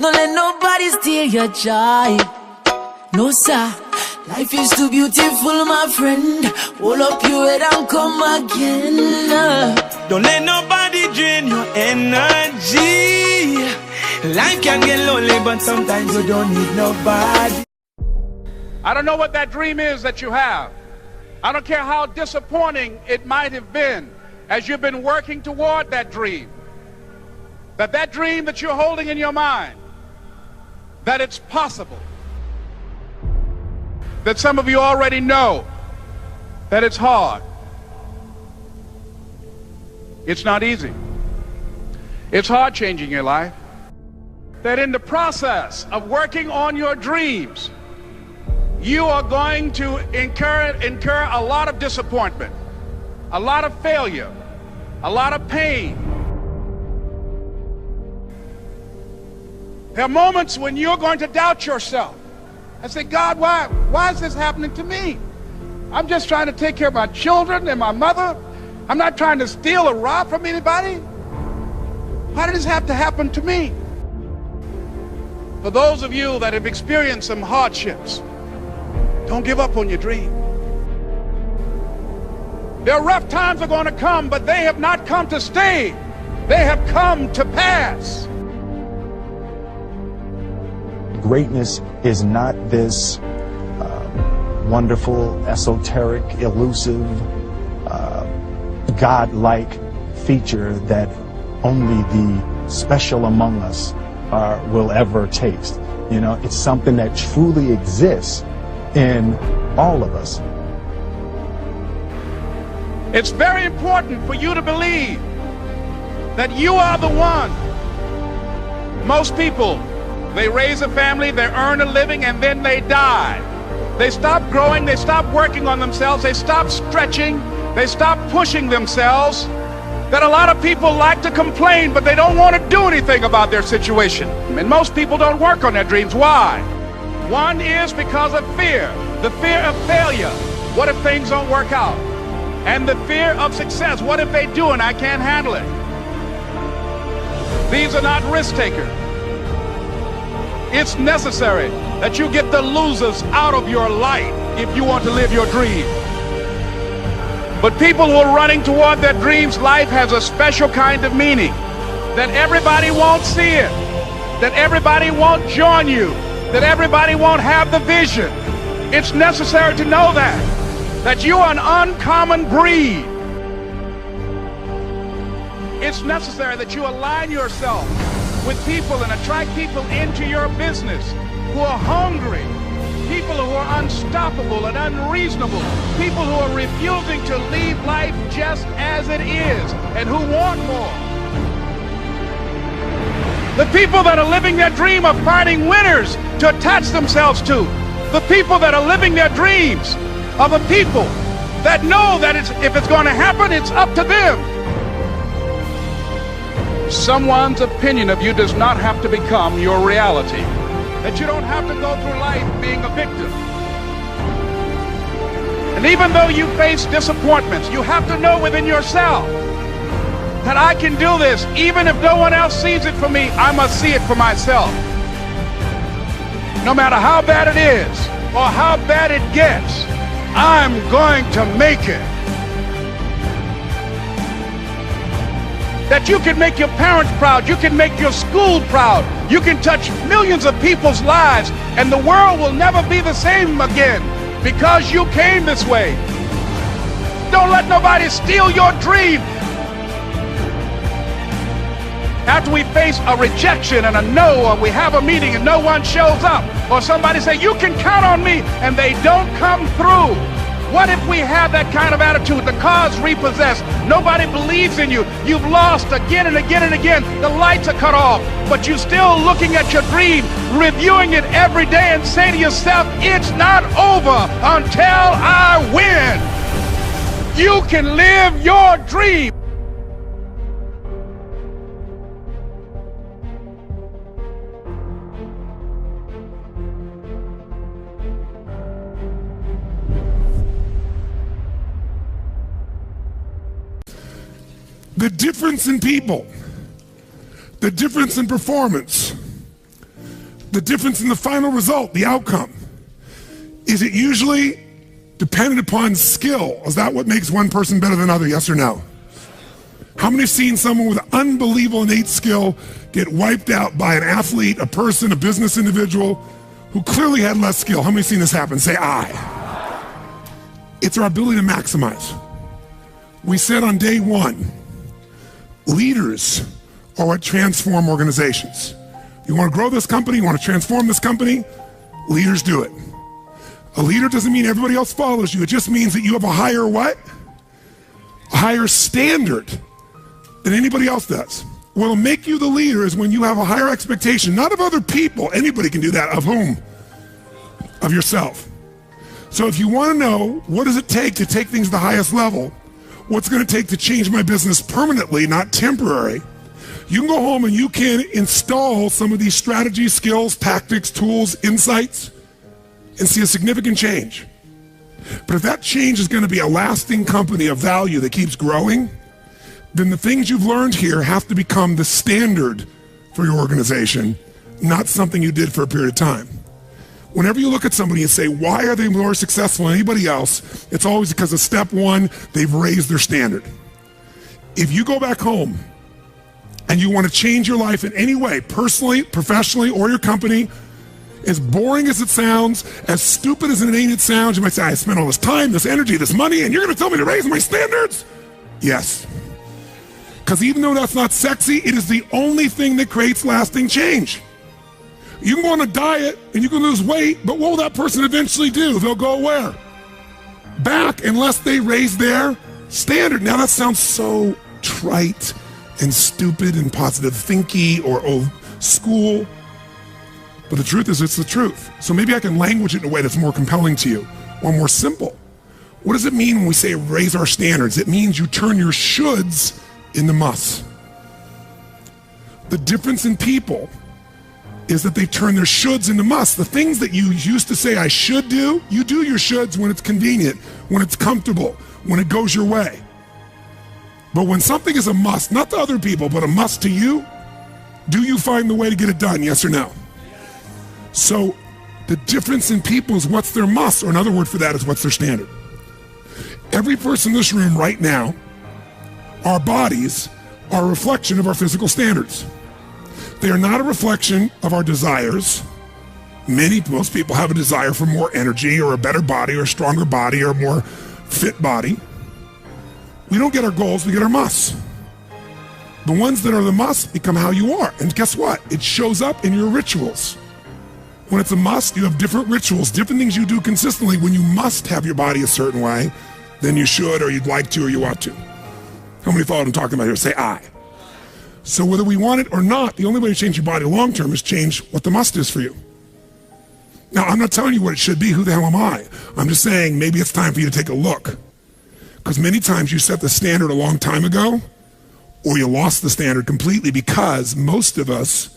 Don't let nobody steal your joy. No sir, life is too beautiful, my friend. Hold up your head and come again. Don't let nobody drain your energy. Life can get lonely, but sometimes you don't need nobody. I don't know what that dream is that you have. I don't care how disappointing it might have been as you've been working toward that dream. That dream that you're holding in your mind, that it's possible. That some of you already know that it's hard. It's not easy. It's hard changing your life. That in the process of working on your dreams, you are going to incur a lot of disappointment, a lot of failure, a lot of pain. There are moments when you're going to doubt yourself and say, God, why is this happening to me? I'm just trying to take care of my children and my mother. I'm not trying to steal or rob from anybody. Why did this have to happen to me? For those of you that have experienced some hardships, don't give up on your dream. There are rough times are going to come, but they have not come to stay. They have come to pass. Greatness is not this wonderful, esoteric, elusive, God-like feature that only the special among us will ever taste. You know, it's something that truly exists in all of us. It's very important for you to believe that you are the one. Most people, they raise a family, they earn a living, and then they die. They stop growing, they stop working on themselves, they stop stretching, they stop pushing themselves. That a lot of people like to complain, but they don't want to do anything about their situation. And most people don't work on their dreams. Why? One is because of fear. The fear of failure. What if things don't work out? And the fear of success. What if they do and I can't handle it? These are not risk takers. It's necessary that you get the losers out of your life if you want to live your dream. But people who are running toward their dreams, life has a special kind of meaning. That everybody won't see it. That everybody won't join you. That everybody won't have the vision. It's necessary to know that you are an uncommon breed. It's necessary that you align yourself with people and attract people into your business who are hungry, people who are unstoppable and unreasonable, people who are refusing to leave life just as it is and who want more. The people that are living their dream are finding winners to attach themselves to. The people that are living their dreams are the people that know that if it's going to happen, it's up to them. Someone's opinion of you does not have to become your reality. That you don't have to go through life being a victim. And even though you face disappointments, you have to know within yourself that I can do this. Even if no one else sees it for me, I must see it for myself. No matter how bad it is or how bad it gets, I'm going to make it. That you can make your parents proud, you can make your school proud, you can touch millions of people's lives, and the world will never be the same again because you came this way. Don't let nobody steal your dream. After we face a rejection and a no, or we have a meeting and no one shows up, or somebody say, you can count on me, and they don't come through. What if we have that kind of attitude? The car's repossessed. Nobody believes in you. You've lost again and again and again. The lights are cut off, but you're still looking at your dream, reviewing it every day, and say to yourself, it's not over until I win. You can live your dream. The difference in people, the difference in performance, The difference in the final result, the outcome, is it usually dependent upon skill? Is that what makes one person better than another, yes or no? How many have seen someone with unbelievable innate skill get wiped out by an athlete, a person, a business individual who clearly had less skill? How many have seen this happen? Say aye. It's our ability to maximize. We said on day one, leaders are what transform organizations. You want to grow this company, you want to transform this company, leaders do it. A leader doesn't mean everybody else follows you. It just means that you have a higher what? A higher standard than anybody else does. What'll make you the leader is when you have a higher expectation, not of other people, anybody can do that, of whom? Of yourself. So if you want to know what does it take to take things to the highest level, what's going to take to change my business permanently, not temporary, you can go home and you can install some of these strategies, skills, tactics, tools, insights, and see a significant change. But if that change is going to be a lasting company of value that keeps growing, then the things you've learned here have to become the standard for your organization, not something you did for a period of time. Whenever you look at somebody and say, why are they more successful than anybody else? It's always because of step one, they've raised their standard. If you go back home and you want to change your life in any way, personally, professionally, or your company, as boring as it sounds, as stupid as it ain't it sounds, you might say, I spent all this time, this energy, this money, and you're going to tell me to raise my standards? Yes. Because even though that's not sexy, it is the only thing that creates lasting change. You can go on a diet and you can lose weight, but what will that person eventually do? They'll go where? Back, unless they raise their standard. Now that sounds so trite and stupid and positive thinky or old school, but the truth is it's the truth. So maybe I can language it in a way that's more compelling to you or more simple. What does it mean when we say raise our standards? It means you turn your shoulds into musts. The difference in people is that they turn their shoulds into musts. The things that you used to say I should do, you do your shoulds when it's convenient, when it's comfortable, when it goes your way. But when something is a must, not to other people, but a must to you, do you find the way to get it done, yes or no? So the difference in people is what's their must, or another word for that is what's their standard. Every person in this room right now, our bodies are a reflection of our physical standards. They are not a reflection of our desires. Most people have a desire for more energy or a better body or a stronger body or a more fit body. We don't get our goals, we get our musts. The ones that are the musts become how you are. And guess what? It shows up in your rituals. When it's a must, you have different rituals, different things you do consistently when you must have your body a certain way than you should or you'd like to or you ought to. How many follow what I'm talking about here? Say aye. So whether we want it or not, the only way to change your body long term is change what the must is for you. Now, I'm not telling you what it should be. Who the hell am I? I'm just saying maybe it's time for you to take a look. Because many times you set the standard a long time ago, or you lost the standard completely because most of us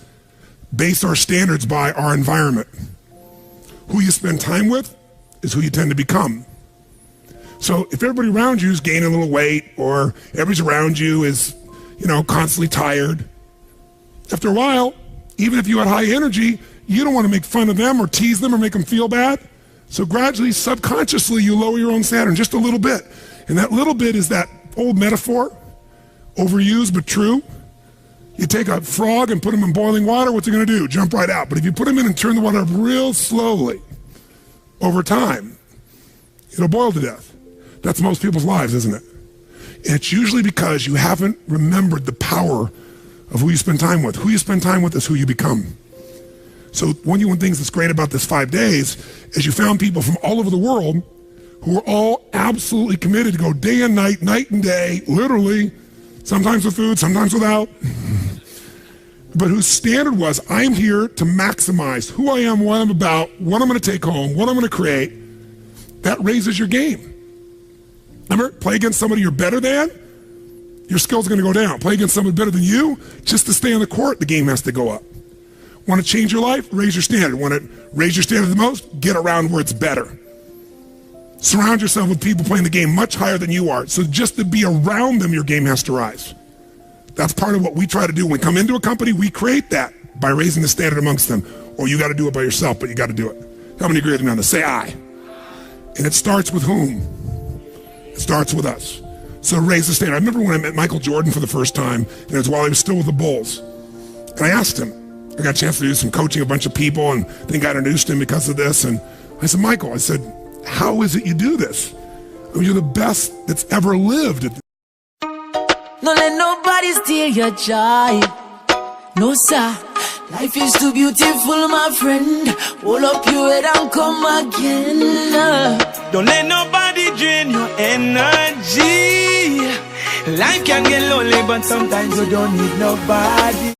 base our standards by our environment. Who you spend time with is who you tend to become. So if everybody around you is gaining a little weight, or everybody around you is, constantly tired, after a while, even if you had high energy, you don't want to make fun of them or tease them or make them feel bad. So gradually, subconsciously, you lower your own standard just a little bit. And that little bit is that old metaphor, overused but true. You take a frog and put him in boiling water, what's he going to do? Jump right out. But if you put him in and turn the water up real slowly, over time, it'll boil to death. That's most people's lives, isn't it? And it's usually because you haven't remembered the power of who you spend time with. Who you spend time with is who you become. So one of the things that's great about this 5 days is you found people from all over the world who are all absolutely committed to go day and night and day, literally, sometimes with food, sometimes without, but whose standard was, I'm here to maximize who I am, what I'm about, what I'm going to take home, what I'm going to create. That raises your game. Remember, play against somebody you're better than, your skills are going to go down. Play against somebody better than you, just to stay on the court, the game has to go up. Want to change your life? Raise your standard. Want to raise your standard the most? Get around where it's better. Surround yourself with people playing the game much higher than you are. So just to be around them, your game has to rise. That's part of what we try to do. When we come into a company, we create that by raising the standard amongst them. or you got to do it by yourself, but you got to do it. How many agree with me on this? Say I. And it starts with whom? It starts with us. So raise the standard. I remember when I met Michael Jordan for the first time, and it was while he was still with the Bulls. And I asked him, I got a chance to do some coaching, a bunch of people, and I think I introduced him because of this. And I said, Michael, I said, how is it you do this? I mean, you're the best that's ever lived. Don't let nobody steal your joy. No, sir. Life is too beautiful, my friend. Hold up your head and come again. Don't let nobody drain your energy. Life can get lonely, but sometimes you don't need nobody.